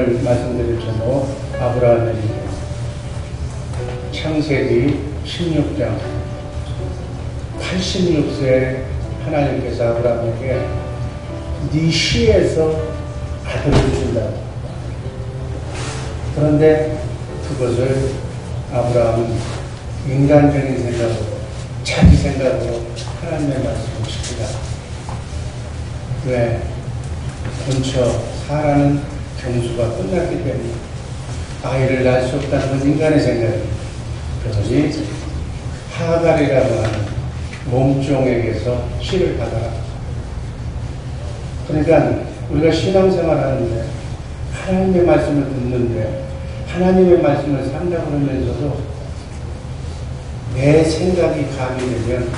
오늘 말씀드릴 제목 아브라함의 인생. 창세기 16장 86세 하나님께서 아브라함에게 네 시에서 아들을 준다. 그런데 그것을 아브라함은 인간적인 생각으로 자기 생각으로 하나님의 말씀을 지키다. 왜? 근처 사라는 경수가 끝났기 때문에 아이를 낳을 수 없다는 건 인간의 생각이에요. 그러니 하갈이라고 하는 몸종에게서 씨를 받아라. 그러니까 우리가 신앙생활 하는데 하나님의 말씀을 듣는데 하나님의 말씀을 산다 그러면서도 내 생각이 가미되면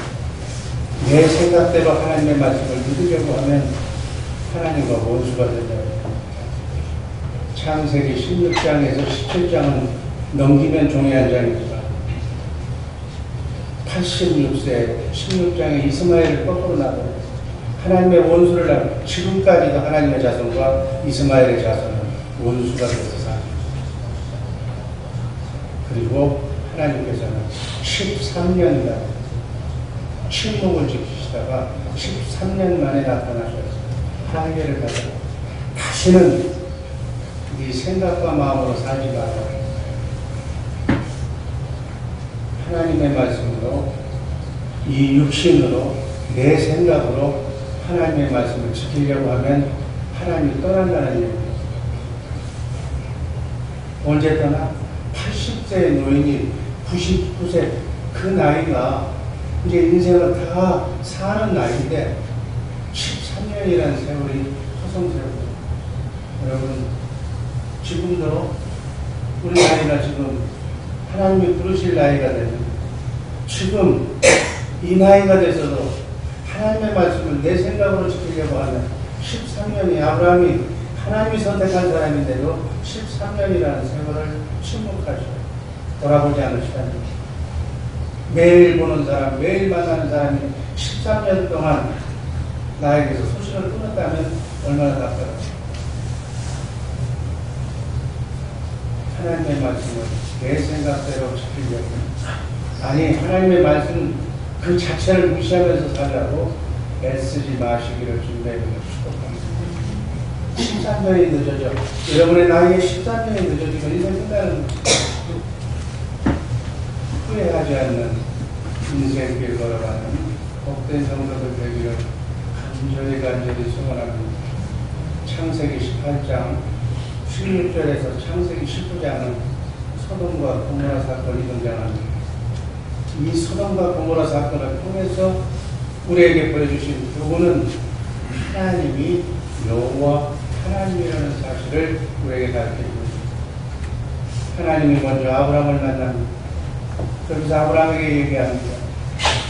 내 생각대로 하나님의 말씀을 믿으려고 하면 하나님과 원수가 된다. 창세기 16장에서 17장은 넘기면 종이 한 장이지만 86세 16장에 이스마엘을 거꾸로 낳아요. 하나님의 원수를 낳고 지금까지도 하나님의 자손과 이스마엘의 자손은 원수가 돼서 살아요. 그리고 하나님께서는 13년이나 침묵을 지키시다가 13년 만에 나타나셔서 항해를 가서 다시는 네 생각과 마음으로 살지 마라. 하나님의 말씀으로 이 육신으로 내 생각으로 하나님의 말씀을 지키려고 하면 하나님이 떠난다는 얘기예요. 언제 떠나? 80세의 노인이 99세 그 나이가 이제 인생을 다 사는 나이인데 13년이라는 세월이 허송세월. 여러분 지금도 우리 나이가 지금 하나님이 부르실 나이가 되면 지금 이 나이가 돼서도 하나님의 말씀을 내 생각으로 지키려고 하면 13년이 아브라함이 하나님이 선택한 사람인데도 13년이라는 세월을 침묵하셔. 돌아보지 않으시다니. 매일 보는 사람, 매일 만나는 사람이 13년 동안 나에게서 소식을 끊었다면 얼마나 답답할까. 하나님의 말씀을 내 생각대로 지키려고, 아니 하나님의 말씀 그 자체를 무시하면서 살라고 애쓰지 마시기를 준비해서 축복합니다. 13년이 늦어져. 여러분의 나이에 13년이 늦어지면 인생 끝나는 거죠. 후회하지 않는 인생길 걸어가는 복된 성도들 되기를 간절히 소원합니다. 창세기 18장 16절에서 창세기 19장은 소돔과 고모라 사건이 등장합니다. 이 소돔과 고모라 사건을 통해서 우리에게 보여주신 교훈은 하나님이 여호와 하나님이라는 사실을 우리에게 가르쳐주고 있습니다. 하나님이 먼저 아브라함을 만납니다. 그래서 아브라함에게 얘기합니다.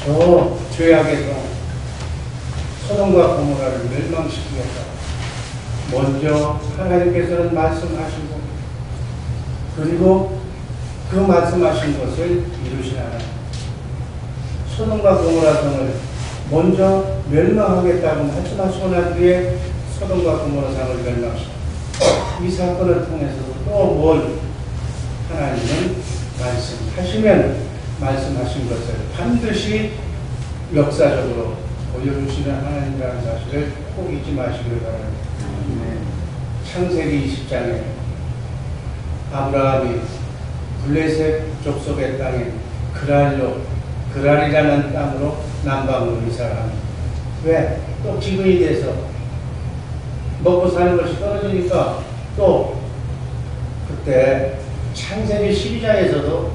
저 죄악에서 소돔과 고모라를 멸망시키겠다. 먼저 하나님께서는 말씀하시고 그리고 그 말씀하신 것을 이루신 하나님. 소돔과 고모라 성을 먼저 멸망하겠다고 말씀하시고 난 뒤에 소돔과 고모라 성을 멸망시키고 이 사건을 통해서도 또 뭘 하나님은 말씀하시면 말씀하신 것을 반드시 역사적으로 보여주시는 하나님이라는 사실을 꼭 잊지 마시길 바랍니다. 창세기 20장에 아브라함이 블레셋 족속의 땅에 그랄이라는 땅으로 남방으로 이사를 합니다. 왜? 또 기근이 돼서 먹고 사는 것이 떨어지니까 또 그때 창세기 12장에서도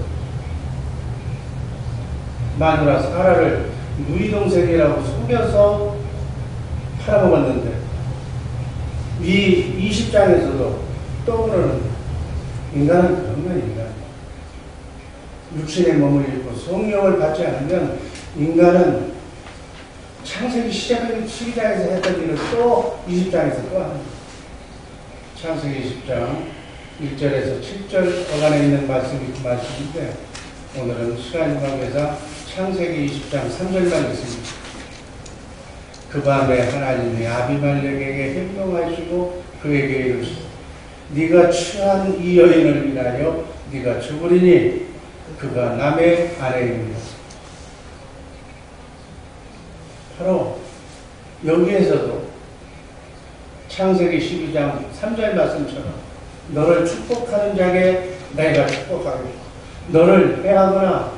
마누라 사라를 누이동생이라고 속여서 팔아먹었는데 이 20장에서도 또 그러는 인간은 그런 거니까 육신의 몸을 입고 성령을 받지 않으면 인간은 창세기 시작하기 12장에서 했던 일을 또 20장에서 또 합니다. 창세기 10장 1절에서 7절 어간에 있는 말씀이 그 말씀인데 오늘은 시간이 관계상 창세기 20장 3절만 있습니다. 그 밤에 하나님이 아비멜렉에게 행동하시고 그에게 이르시되 너는 내 아들 아비멜렉을 죽이지 말라. 그가 너를 위하여 내가 준 땅을 네가 취한 이 여인을 위하여 네가 죽으리니 그가 남의 아내입니다. 바로 여기에서도 창세기 12장 3절 말씀처럼 너를 축복하는 자에게 내가 축복하겠고 너를 해하거나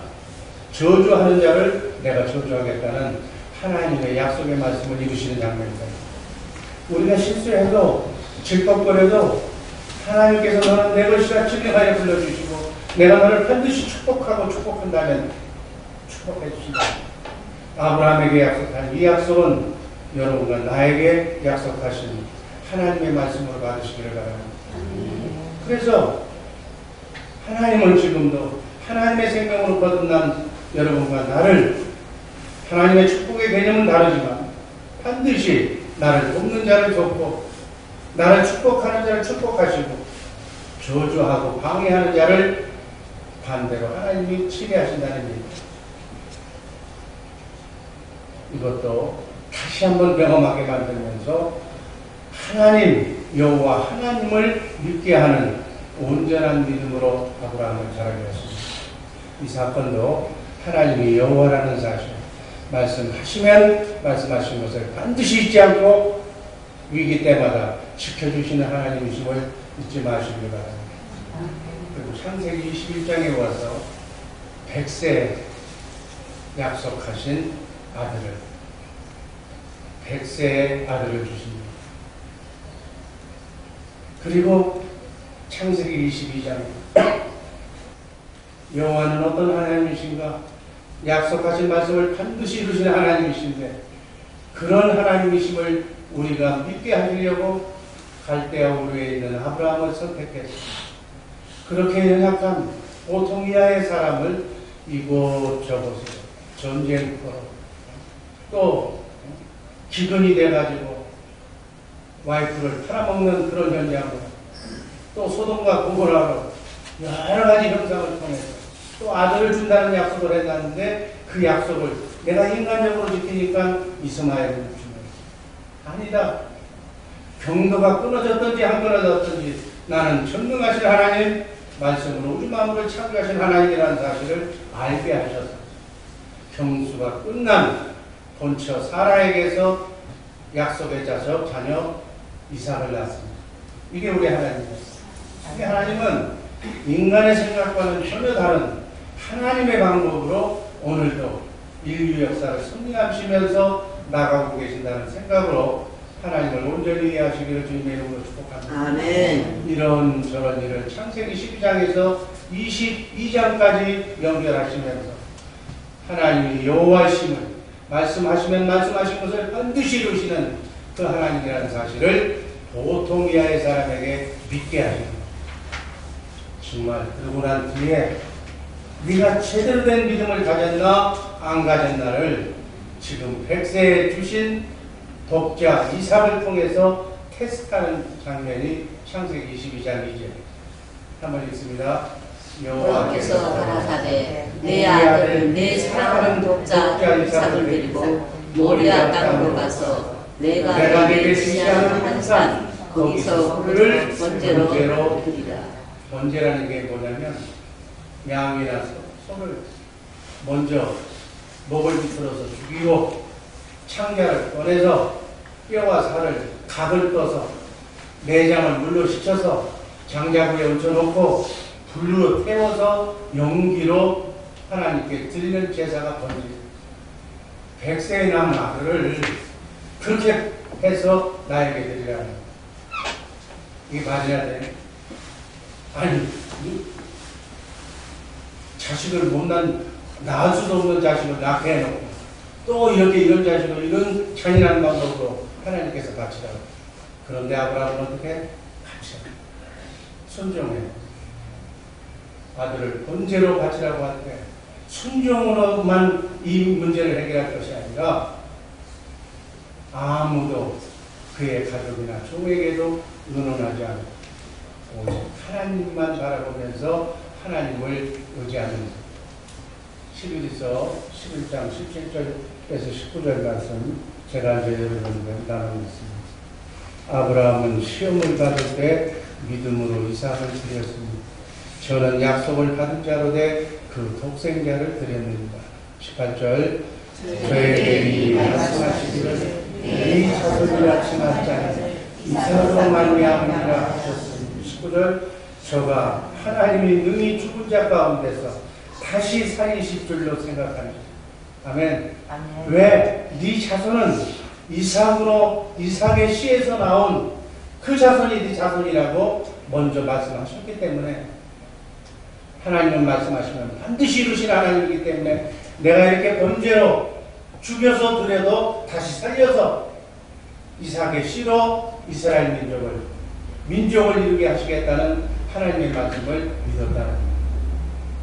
저주하는 자를 내가 저주하겠다는 하나님의 약속의 말씀을 이루시는 장면입니다. 우리가 실수해도 질퍽거려도 하나님께서 너는 내 것이라 진정하여 불러주시고 내가 너를 반드시 축복하고 축복한다면 축복해 주신다. 아브라함에게 약속한 이 약속은 여러분과 나에게 약속하신 하나님의 말씀으로 받으시기를 바랍니다. 그래서 하나님은 지금도 하나님의 생명으로 거듭난 여러분과 나를 하나님의 축복의 개념은 다르지만 반드시 나를 돕는 자를 돕고 나를 축복하는 자를 축복하시고 저주하고 방해하는 자를 반대로 하나님이 치리하신다는 얘기입니다. 이것도 다시 한번 경험하게 만들면서 하나님 여호와 하나님을 믿게 하는 온전한 믿음으로 아브라함을 자라게 했습니다. 이 사건도 하나님이 여호와라는 사실 말씀하시면 말씀하신 것을 반드시 잊지 않고 위기 때마다 지켜주시는 하나님이심을 잊지 마시길 바랍니다. 그리고 창세기 21장에 와서 100세 약속하신 아들을 100세의 아들을 주십니다. 그리고 창세기 22장 여호와는 어떤 하나님이신가? 약속하신 말씀을 반드시 이루시는 하나님이신데 그런 하나님이심을 우리가 믿게 하시려고 갈대아 우르에 있는 아브라함을 선택했습니다. 그렇게 연약한 보통 이하의 사람을 이곳저곳에 전쟁터로 또 기근이 돼가지고 와이프를 팔아먹는 그런 현장으로 또 소돔과 고모라로 여러 가지 형상을 통해서 또 아들을 준다는 약속을 해놨는데 그 약속을 내가 인간적으로 지키니까 이스마엘을 주는 아니다. 경도가 끊어졌든지 안 끊어졌든지 나는 전능하신 하나님 말씀으로 우리 마음을 창조하신 하나님이라는 사실을 알게 하셔서 경수가 끝난 본처 사라에게서 약속의 자녀 이삭을 낳습니다. 이게 우리 하나님입니다. 이게 하나님은 인간의 생각과는 전혀 다른 하나님의 방법으로 오늘도 인류 역사를 승리하시면서 나가고 계신다는 생각으로 하나님을 온전히 이해하시기를 주님의 이름으로 축복합니다. 아멘. 이런저런 일을 창세기 12장에서 22장까지 연결하시면서 하나님이 여호와이심을 말씀하시면 말씀하신 것을 반드시 이루시는 그 하나님이라는 사실을 보통 이하의 사람에게 믿게 하십니다. 정말 그러고 난 뒤에 네가 제대로 된 믿음을 가졌나 안 가졌나를 지금 100세에 주신 독자 이삭을 통해서 테스트하는 장면이 창세기 22장이죠. 한번 읽습니다. 여호와께서 가라사대 내 아들을 내 사랑하는 독자 이삭을 데리고 모리아 땅으로 가서 내가 내게 지시하는 한 산 거기서 그를 번제로 드리라. 번제라는 게 뭐냐면 양이나 소를 먼저 목을 비틀어서 죽이고 창자를 꺼내서 뼈와 살을 각을 떠서 내장을 물로 씻어서 장자구에 얹혀놓고 불로 태워서 연기로 하나님께 드리는 제사가 번제. 100세에 남은 아들을 그렇게 해서 나에게 드리라는 이게 맞아야 돼. 아니 자식을 못난 낳을 수도 없는 자식을 낳게 해놓고 또 이렇게 이런 자식을 이런 잔인한 방법으로 하나님께서 바치라고. 그런데 아브라함은 어떻게? 같이 순종해. 아들을 번제로 바치라고 할 때 순종으로만 이 문제를 해결할 것이 아니라 아무도 그의 가족이나 종에게도 의논하지 않고 오직 하나님만 바라보면서 하나님을 의지하는 11에서 11장 17절에서 19절 말씀 제가 이제 여러분과 나누고 있습니다. 아브라함은 시험을 받을 때 믿음으로 이삭을 드렸습니다. 저는 약속을 받은 자로 돼 그 독생자를 드렸습니다. 18절 저에게 이 말씀하시기를 이 자손이라 칭할 자는 이삭으로 말미암으리라 하셨습니다. 19절 저가 하나님이 능히 죽은 자 가운데서 다시 살리실 줄로 생각합니다. 아멘. 왜? 네 자손은 이삭의 씨에서 나온 그 자손이 네 자손이라고 먼저 말씀하셨기 때문에, 하나님은 말씀하시면 반드시 이루신 하나님이기 때문에 내가 이렇게 번제로 죽여서 드려도 다시 살려서 이삭의 씨로 이스라엘 민족을 이루게 하시겠다는 하나님의 말씀을 믿었다는 겁니다.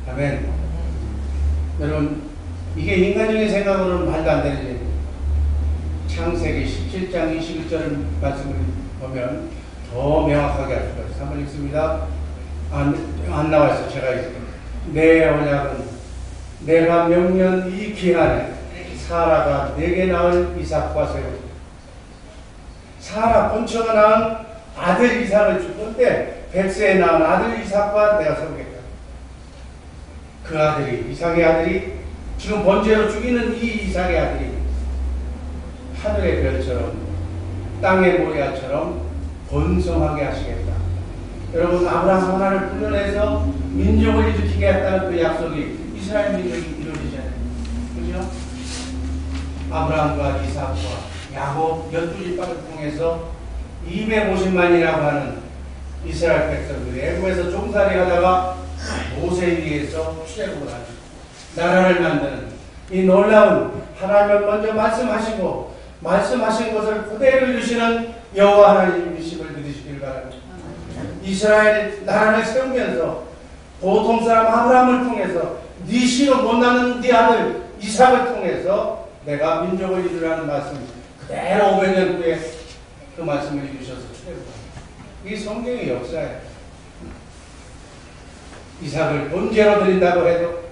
아멘. 여러분, 이게 인간적인 생각으로는 말도 안 되는 일입니다. 창세기 17장 21절 말씀을 보면 더 명확하게 알 수가 있어요. 한번 읽습니다. 안 나와있어요. 제가 읽습니다. 내 언약은 내가 명년 이 기한에 사라가 내게 낳을 이삭과 세우고, 사라 본처가 낳은 아들 이삭을 줄 건데 백세에 낳은 아들 이삭과 내가 세우겠다. 그 아들이, 이삭의 아들이, 지금 번제로 죽이는 이 이삭의 아들이 하늘의 별처럼 땅의 모래알처럼 번성하게 하시겠다. 여러분, 아브라함 하나를 불러내서 민족을 일으키게 했다는 그 약속이 이스라엘 민족이 이루어지잖아요. 그죠? 아브라함과 이삭과 야곱 12지파를 통해서 250만이라고 하는 이스라엘 백성들이 애굽에서 종살이 하다가 모세 위에서 출애굽을 하는 나라를 만드는 이 놀라운, 하나님은 먼저 말씀하신 것을 그대로 이루시는 여호와 하나님이심을 믿으시길 바랍니다. 이스라엘 나라를 세우면서 보통 사람 아브라함을 통해서 네 씨로 못 나는 네 아들 이삭을 통해서 내가 민족을 이루라는 말씀, 그대로 500년 후에 그 말씀을 이루셔서 출애굽합니다. 이 성경의 역사예요. 이삭을 본제로 드린다고 해도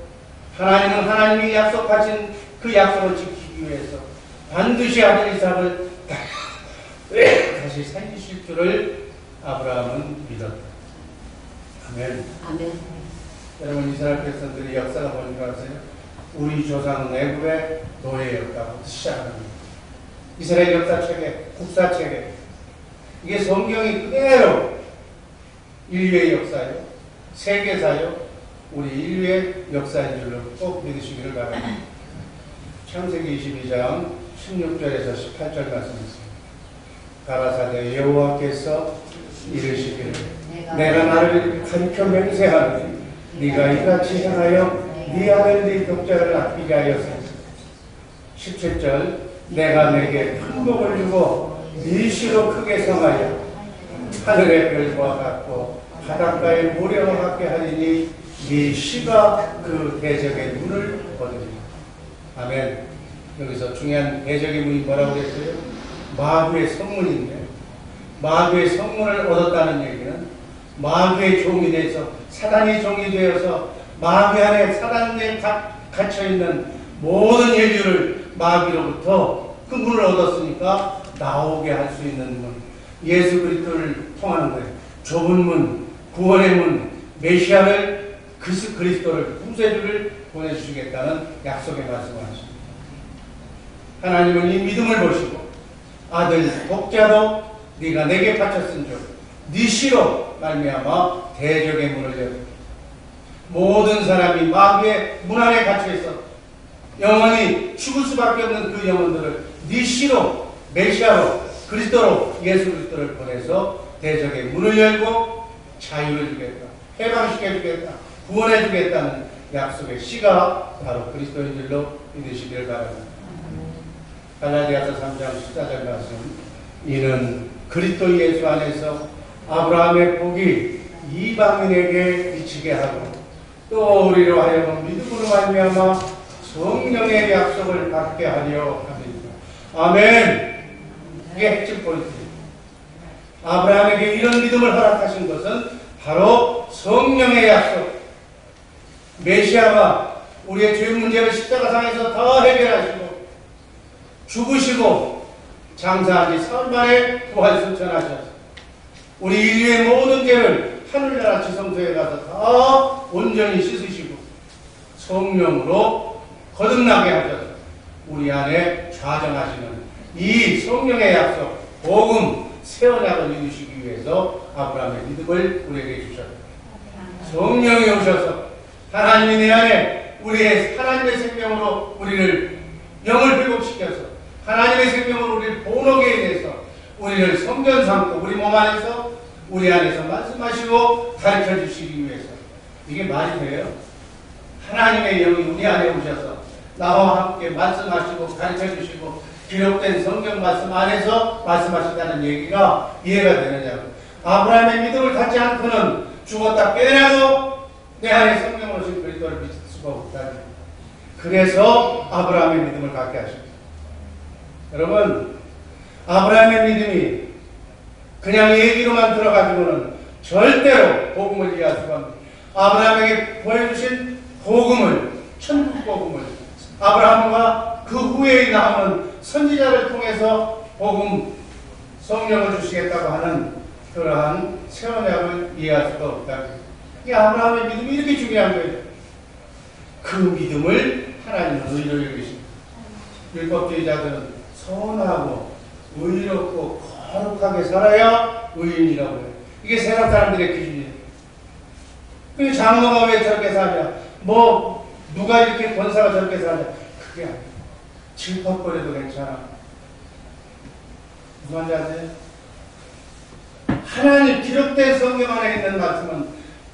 하나님은 하나님이 약속하신 그 약속을 지키기 위해서 반드시 아들 이삭을 다시 살리실 줄을 아브라함은 믿었다. 아멘. 아멘. 여러분, 이스라엘 백성들의 역사가 뭔지 아세요? 우리 조상은 애굽의 노예였다고 시작합니다. 이스라엘 역사책에, 국사책에, 이게 성경이 그대로 인류의 역사요, 세계사요, 우리 인류의 역사인 줄로 꼭 믿으시기를 바랍니다. 창세기 22장 16절에서 18절 말씀입니다. 가라사대 여호와께서 이르시기를 내가 나를 가리켜 맹세하노니 네가 이같이 행하여 네 아들 네 독자를 아끼게 하였으니. 17절 내가 내게 큰 복을 주고 네 씨로 크게 성하여 하늘의 별과 같고 바닷가의 모래와 같게 하리니 네 씨가 그 대적의 문을 거두리라. 아멘. 여기서 중요한 대적의 문이 뭐라고 그랬어요? 마귀의 성문인데, 마귀의 성문을 얻었다는 얘기는 마귀의 종이 돼서, 사단이 종이 되어서 마귀 안에 사단에 갇혀있는 모든 인류를 마귀로부터 그 문을 얻었으니까 나오게 할 수 있는 문, 예수 그리스도를 통하는 거예요. 좁은 문, 구원의 문, 메시아를, 그리스도를, 구세주를 보내주시겠다는 약속의 말씀을 하십니다. 하나님은 이 믿음을 보시고 아들 독자도 네가 내게 바쳤은즉 네 씨로 말미암아 대적의 문을 열고, 모든 사람이 마귀의 문 안에 갇혀있어 영원히 죽을 수밖에 없는 그 영혼들을 네 씨로, 메시아로, 그리스도로, 예수 그리스도를 보내서 대적의 문을 열고 자유를 주겠다, 해방시켜 주겠다, 구원해 주겠다는 약속의 씨가 바로 그리스도인 줄로 믿으시기를 바랍니다. 갈라디아서 3장 14절 말씀, 이는 그리스도 예수 안에서 아브라함의 복이 이방인에게 미치게 하고 또 우리로 하여금 믿음으로 말미암아 성령의 약속을 받게 하려 합니다. 아멘. 이게 핵심 포인트입니다. 아브라함에게 이런 믿음을 허락하신 것은 바로 성령의 약속, 메시아가 우리의 죄 문제를 십자가상에서 다 해결하시고 죽으시고 장사한 지 사흘 만에 부활승천하셔서 우리 인류의 모든 죄를 하늘나라 지성소에 가서 다 온전히 씻으시고 성령으로 거듭나게 하셔서 우리 안에 좌정하시는 이 성령의 약속, 복음, 새 언약을 이루시기 위해서 아브라함의 믿음을 우리에게 주셨다. 성령이 오셔서 하나님이 내 안에 우리의 하나님의 생명으로 우리를 영을 회복시켜서 하나님의 생명으로 우리를 본하게 해서 우리를 성전 삼고 우리 몸 안에서 우리 안에서 말씀하시고 가르쳐 주시기 위해서 이게 말이 돼요? 하나님의 영이 우리 안에 오셔서 나와 함께 말씀하시고 가르쳐 주시고 기록된 성경 말씀 안에서 말씀하신다는 얘기가 이해가 되느냐고. 아브라함의 믿음을 갖지 않고는 죽었다 깨어나도 내 안에 성령으로 오신 그리스도를 믿을 수가 없다. 그래서 아브라함의 믿음을 갖게 하십니다. 여러분, 아브라함의 믿음이 그냥 얘기로만 들어가지고는 절대로 복음을 이해할 수가 없습니다. 아브라함에게 보여주신 복음을, 천국 복음을 아브라함과 그 후에 나오는 선지자를 통해서 복음, 성령을 주시겠다고 하는 그러한 새 언약을 이해할 수가 없다. 이 아브라함의 믿음이 이렇게 중요한 거예요. 그 믿음을 하나님은 의로 여기십니다. 율법주의자들은 선하고 의롭고 거룩하게 살아야 의인이라고 해요. 이게 세상 사람들의 기준이에요. 그 장로가 왜 저렇게 사냐? 뭐 누가 이렇게 권사가 저렇게 사냐? 그게 아니에요. 질퍽거려도 괜찮아. 무슨 말인지 아세요? 하나님 기록된 성경 안에 있는 말씀은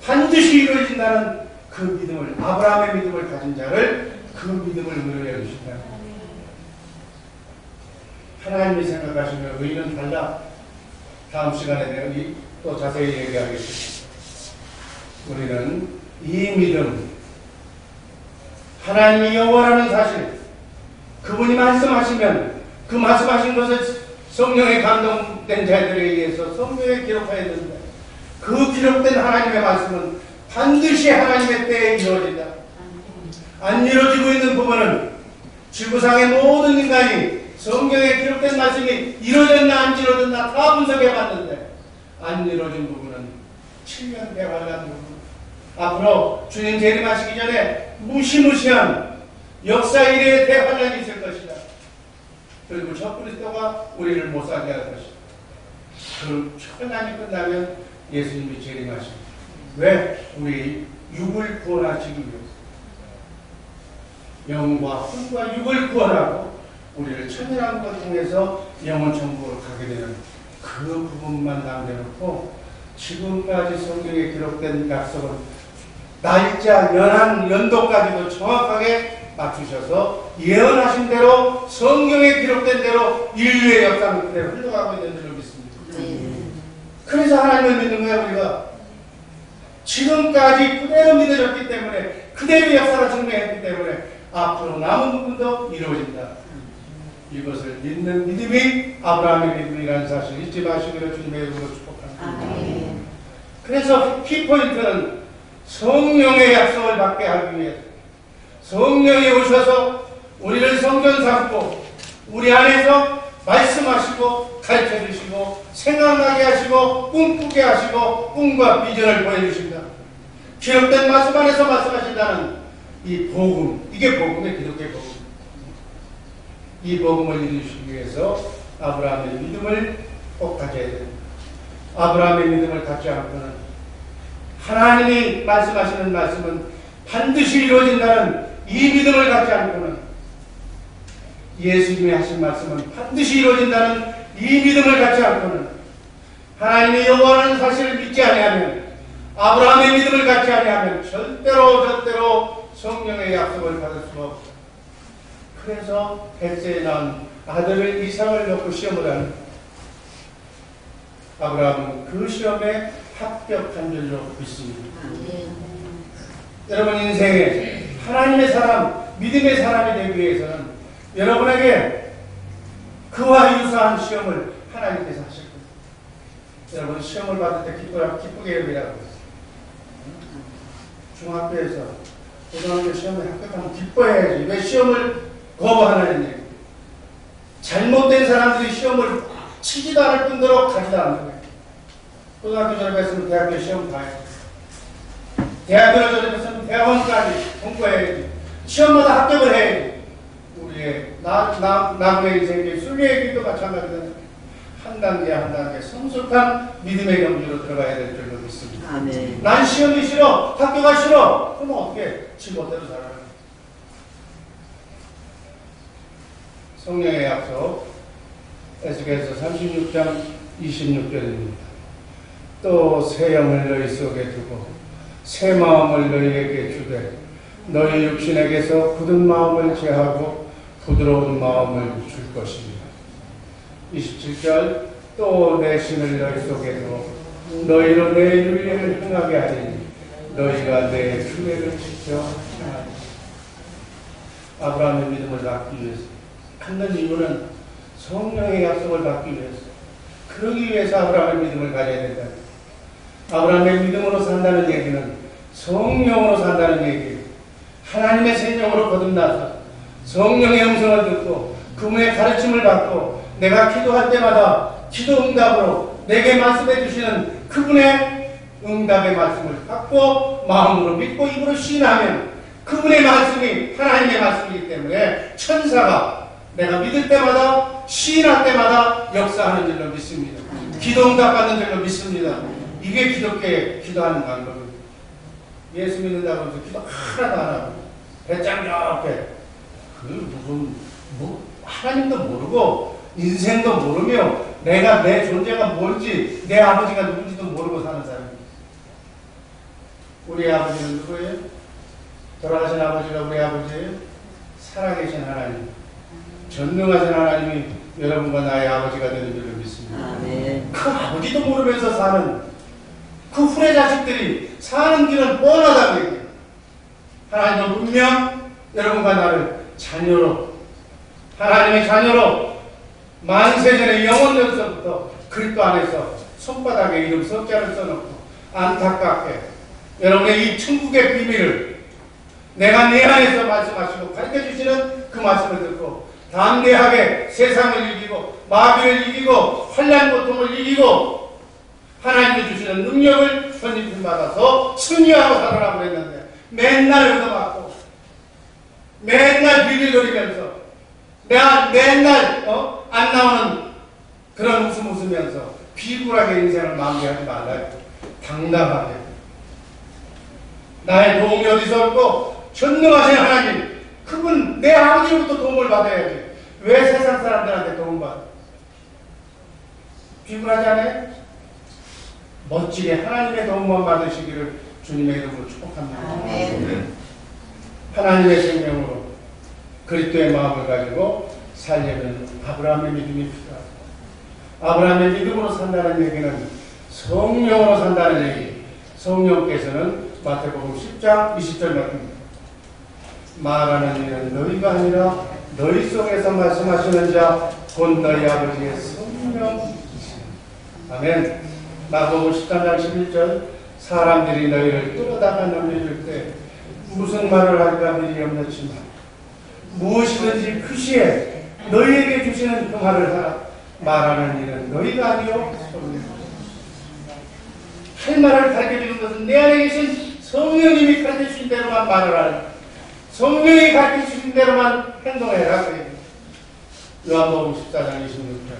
반드시 이루어진다는 그 믿음을, 아브라함의 믿음을 가진 자를 그 믿음을 의뢰해 주신다. 하나님이 생각하시면 의는 달라. 다음 시간에 내가 또 자세히 얘기하겠습니다. 우리는 이 믿음, 하나님이 여호와라는 사실, 그분이 말씀하시면 그 말씀하신 것을 성령에 감동된 자들에 의해서 성경에 기록하였는데 그 기록된 하나님의 말씀은 반드시 하나님의 때에 이루어진다. 안 이루어지고 있는 부분은 지구상의 모든 인간이 성경에 기록된 말씀이 이루어졌나 안 이루어졌나 다 분석해봤는데 안 이루어진 부분은 7년 대환란 부분. 앞으로 주님 재림하시기 전에 무시무시한 역사 이래의 대환란이 있을 것이다. 그리고 저 그리스도가 우리를 못 살게 할 것이다. 그 환란이 끝나면 예수님이 재림하십니다. 왜? 우리 육을 구원하시기 위해서. 영과 혼과 육을 구원하고 우리를 천일한 것 통해서 영원 천국으로 가게 되는 그 부분만 남겨놓고 지금까지 성경에 기록된 약속은 날짜, 연한, 연도까지도 정확하게 맞추셔서 예언하신 대로 성경에 기록된 대로 인류의 역사는 그대로 흘러가고 있는 줄로 믿습니다. 그래서 하나님을 믿는 거야. 우리가 지금까지 그대로 믿어졌기 때문에 그대로 역사가 증명했기 때문에 앞으로 남은 부분도 이루어진다. 이것을 믿는 믿음이 아브라함의 믿음이라는 사실 잊지 마시기를 주님의 이름으로 축복합니다. 그래서 키포인트는 성령의 약속을 받게 하기 위해 성령이 오셔서 우리를 성전 삼고 우리 안에서 말씀하시고 가르쳐 주시고 생각나게 하시고 꿈꾸게 하시고 꿈과 비전을 보여주십니다. 기록된 말씀 안에서 말씀하신다는 이 복음, 이게 복음의 기독의 복음. 이 복음을 이루시기 위해서 아브라함의 믿음을 꼭 가져야 됩니다. 아브라함의 믿음을 갖지 않고는 하나님이 말씀하시는 말씀은 반드시 이루어진다는 이 믿음을 갖지 않고는 예수님이 하신 말씀은 반드시 이루어진다는 이 믿음을 갖지 않고는 하나님의 여호와라는 사실을 믿지 아니하면 아브라함의 믿음을 갖지 아니하면 절대로 성령의 약속을 받을 수가 없다. 그래서 벳세에 낳은 아들을 이삭을 놓고 시험을 하는 아브라함은 그 시험에 합격한 줄로 믿습니다. 여러분 인생에 하나님의 사람, 믿음의 사람이 되기 위해서는 여러분에게 그와 유사한 시험을 하나님께서 하실 겁니다. 여러분 시험을 받을 때 기쁘게 여기라고 했어요. 중학교에서 고등학교 시험에 합격하면 기뻐해야지. 왜 시험을 거부하느냐 얘기. 잘못된 사람들이 시험을 치지도 않을 뿐더러 가지도 않는 거예요. 고등학교 졸업했으면 대학교 시험 봐야 돼. 대학교를 졸업했으면 대학원까지 공부해야지. 시험마다 합격을 해야지. 우리의 나그네 인생의 순례의 길도 마찬가지다. 한 단계 한 단계 성숙한 믿음의 경지로 들어가야 될 줄로 믿습니다. 아멘. 난 시험이 싫어, 학교가 싫어. 그럼 어떻게 지멋대로 살아요? 성령의 약속 에스겔서 36장 26절입니다. 또 새 영을 너희 속에 두고 새 마음을 너희에게 주되 너희 육신에게서 굳은 마음을 제하고 부드러운 마음을 줄 것입니다. 27절 또 내 신을 너희 속에 두어 너희로 내 윤례를 행하게 하리니 너희가 내 규례를 지켜 행하리니. 아브라함의 믿음을 받기 위해서 갖는 이유는 성령의 약속을 받기 위해서, 그러기 위해서 아브라함의 믿음을 가져야 된다. 아브라함의 믿음으로 산다는 얘기는 성령으로 산다는 얘기예요. 하나님의 생명으로 거듭나서 성령의 음성을 듣고 그분의 가르침을 받고 내가 기도할 때마다 기도 응답으로 내게 말씀해 주시는 그분의 응답의 말씀을 받고 마음으로 믿고 입으로 시인하면 그분의 말씀이 하나님의 말씀이기 때문에 천사가 내가 믿을 때마다 시인할 때마다 역사하는 줄로 믿습니다. 기도 응답 받는 줄로 믿습니다. 이게 기독교의 기도하는 방법입니다. 예수 믿는다고 해서 기도 하나도 안 하고 배짱 이렇게 하나님도 모르고 인생도 모르며 내가 내 존재가 뭔지 내 아버지가 누군지도 모르고 사는 사람입니다. 우리 아버지는 누구예요? 돌아가신 아버지가 우리 아버지예요? 살아계신 하나님, 전능하신 하나님이 여러분과 나의 아버지가 되는 줄로 믿습니다. 아멘. 그 아버지도 모르면서 사는 그 후레 자식들이 사는 길은 뻔하다고 얘기해요. 하나님은 분명 여러분과 나를 자녀로, 하나님의 자녀로 만세전의 영원전서부터 그리스도 안에서 손바닥에 이름 석자를 써놓고 안타깝게 여러분의 이 천국의 비밀을 내가 내 안에서 말씀하시고 가르쳐주시는 그 말씀을 듣고 담대하게 세상을 이기고 마귀를 이기고 환난 고통을 이기고 하나님이 주시는 능력을 선입금 받아서 승리하고 살아라고 했는데 맨날 얻어맞고 맨날 비빌거리면서 내가 맨날 안 나오는 그런 웃음 웃으면서 비굴하게 인생을 마무리하지 말라요. 당당하게 나의 도움이 어디서 없고 전능하신 하나님 그분 내 아버지로부터 도움을 받아야지. 왜 세상 사람들한테 도움 받아? 비굴하지 않아요? 멋지게 하나님의 도움만 받으시기를 주님의 이름으로 축복합니다. 하나님의 생명으로 그리스도의 마음을 가지고 살려면 아브라함의 믿음이 필요하다. 아브라함의 믿음으로 산다는 얘기는 성령으로 산다는 얘기. 성령께서는 마태복음 10장 20절 말입니다. 말하는 이는 너희가 아니라 너희 속에서 말씀하시는 자 곧 너희 아버지의 성령이시니. 아멘. 마태복음 13장 11절 사람들이 너희를 끌어다가 넘겨줄 때 무슨 말을 할까 미리 염려치 마. 무엇이든지 그 시에 너희에게 주시는 그 말을 하라. 말하는 일은 너희가 아니요 할 말을 가르쳐주는 것은 내 안에 계신 성령님이 가르쳐주신 대로만 말을 하라. 성령이 가르쳐주신 대로만 행동해라. 요한복음 14장 26절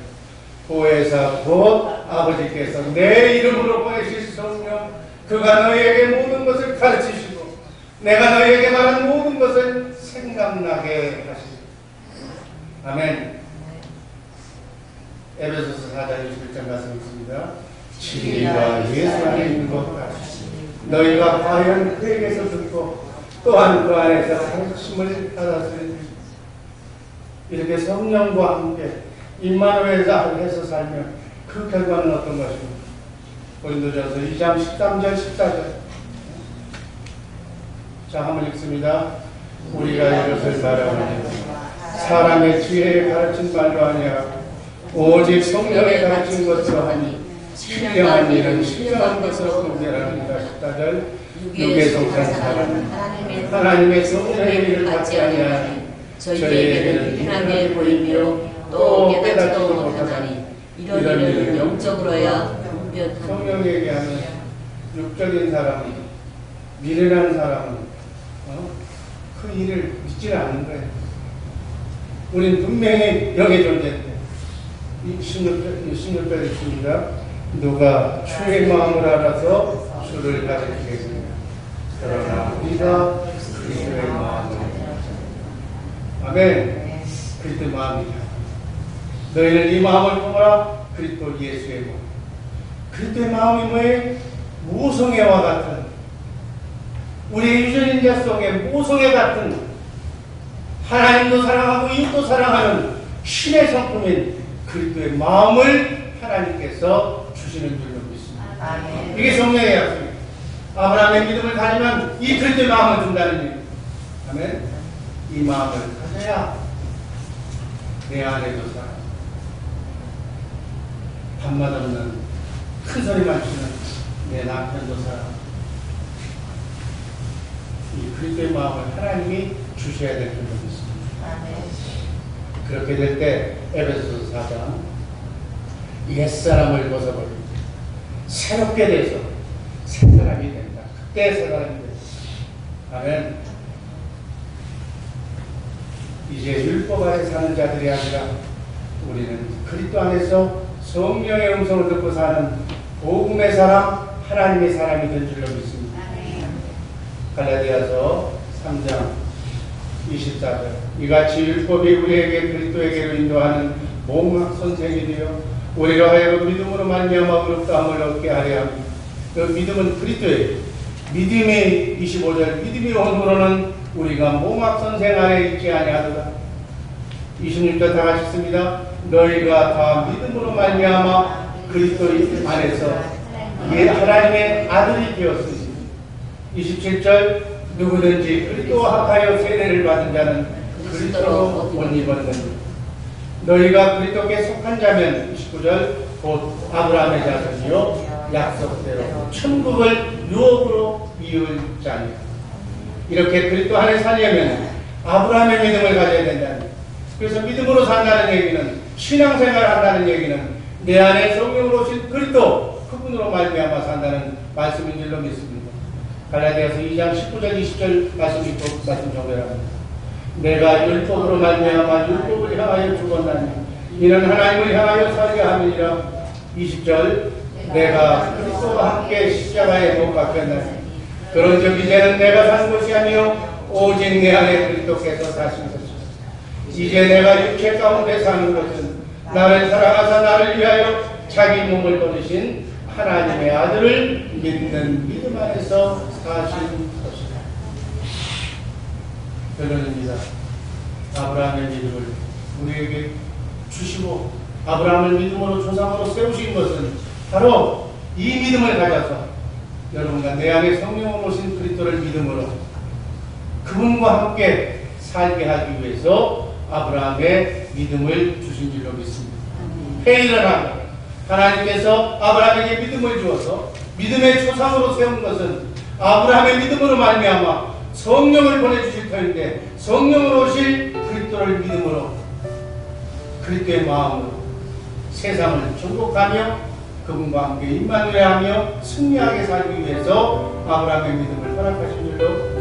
보혜사 곧 아버지께서 내 이름으로 보내실 성령 그가 너희에게 모든 것을 가르치시고 내가 너희에게 말한 모든 것을 생각나게 하시니. 아멘. 에베소서 4장 21절 말씀 있습니다. 진리가 예수 안에 있는 것 같이 너희가 과연 그에게서 듣고 또한 그 안에서 가르침을 받았으니. 이렇게 성령과 함께 임마누엘을 해서 살면 그 결과는 어떤 것입니까? 고린도전서 2장 13절 14절 자, 한번 읽습니다. 우리가 이것을 말하오니 사람의 지혜에 가르친 말로 아니하고 오직 성령에 가르친 것으로 하니 신령한 일은 신령한 것으로 분별합니다. 14절 육에 속한 사람은 하나님의 성령의 일을 받지 아니하니 저희에게는 이상해 보이며 또 깨닫지도 못하나니 이런 일은 영적으로야 분별하는 성경 얘기하면 육적인 사람은, 미련한 사람은 그 일을 믿지는 않는 거예요. 우린 분명히 여기 존재인데 16절 있습니다. 누가 주의 마음을 알아서 주를 가르치겠느냐. 그러나 우리가 그리스도의 마음을 아멘. 그리스도의 마음이다. 너희는 이 마음을 품어라. 그리스도 예수의 마음. 그리스도의 마음이 뭐예요? 모성애와 같은, 우리 유전인자 속에 모성애 같은, 하나님도 사랑하고 이웃도 사랑하는 신의 성품인 그리스도의 마음을 하나님께서 주시는 줄로 믿습니다. 아멘. 이게 성령의 약속입니다. 아브라함의 믿음을 가지면 이 그리스도의 마음을 준다는 얘기입니다. 아멘. 이 마음을 가져야 내 안에도 살아. 밤맛 없는 큰 소리만 치는 내 남편도 살아. 이 그리스도의 마음을 하나님이 주셔야 될 줄로 믿습니다. 그렇게 될 때 에베소서 4장 옛사람을 벗어버리고 새롭게 돼서 새 사람이 된다. 그때 새 사람이 된다. 아멘. 이제 율법 아래 사는 자들이 아니라 우리는 그리스도 안에서 성령의 음성을 듣고 사는 복음의 사람, 하나님의 사람이 된 줄로 믿습니다. 갈라디아서 3장 24절 이같이 율법이 우리에게 그리스도에게로 인도하는 몽학 선생이 되어 우리로 하여금 믿음으로 말미암아 의롭다함을 얻게 하려 합니다. 그 믿음은 그리스도예요. 믿음이 25절 믿음이 온으로는 우리가 몽학 선생 아래 있지 아니하도다. 26절 다 같이 씁니다. 너희가 다 믿음으로 말미암아 그리스도 안에서 하나님의 아들이 되었으니. 27절 누구든지 그리스도와 합하여 세례를 받은 자는 그리스도로 옷 입었느니라. 너희가 그리스도께 속한 자면 29절 곧 아브라함의 자손이요 약속대로 천국을 유업으로 이을 자니라. 이렇게 그리스도 안에 살려면 아브라함의 믿음을 가져야 된다는. 그래서 믿음으로 산다는 얘기는, 신앙생활을 한다는 얘기는 내 안에 성령으로 오신 그리스도 그분으로 말미암아 산다는 말씀인 줄로 믿습니다. 갈라디아서 2장 19절 20절 말씀 정리합니다. 내가 율법으로 말미암아 율법을 향하여 죽었나니 이는 하나님을 향하여 살게 함이니라. 20절 내가 그리스도와 함께 십자가에 못 박혔나니 그런즉 이제는 내가 산 것이 아니요 오직 내 안에 그리스도께서 사신 것이다. 이제 내가 육체 가운데 사는 것은 나를 사랑하사 나를 위하여 자기 몸을 버리신 하나님의 아들을 믿는 믿음 안에서 사신 것이다. 결론입니다. 아브라함의 믿음을 우리에게 주시고 아브라함을 믿음으로 조상으로 세우신 것은 바로 이 믿음을 가져서 여러분과 내 안에 성령을 오신 그리스도를 믿음으로 그분과 함께 살게 하기 위해서 아브라함의 믿음을 주신 줄로 믿습니다. 회의를 하며 하나님께서 아브라함에게 믿음을 주어서 믿음의 조상으로 세운 것은 아브라함의 믿음으로 말미암아 성령을 보내주실 터인데 성령으로 오실 그리스도를 믿음으로 그리스도의 마음으로 세상을 정복하며 그분과 함께 임마누엘하며 승리하게 살기 위해서 아브라함의 믿음을 허락하신 줄로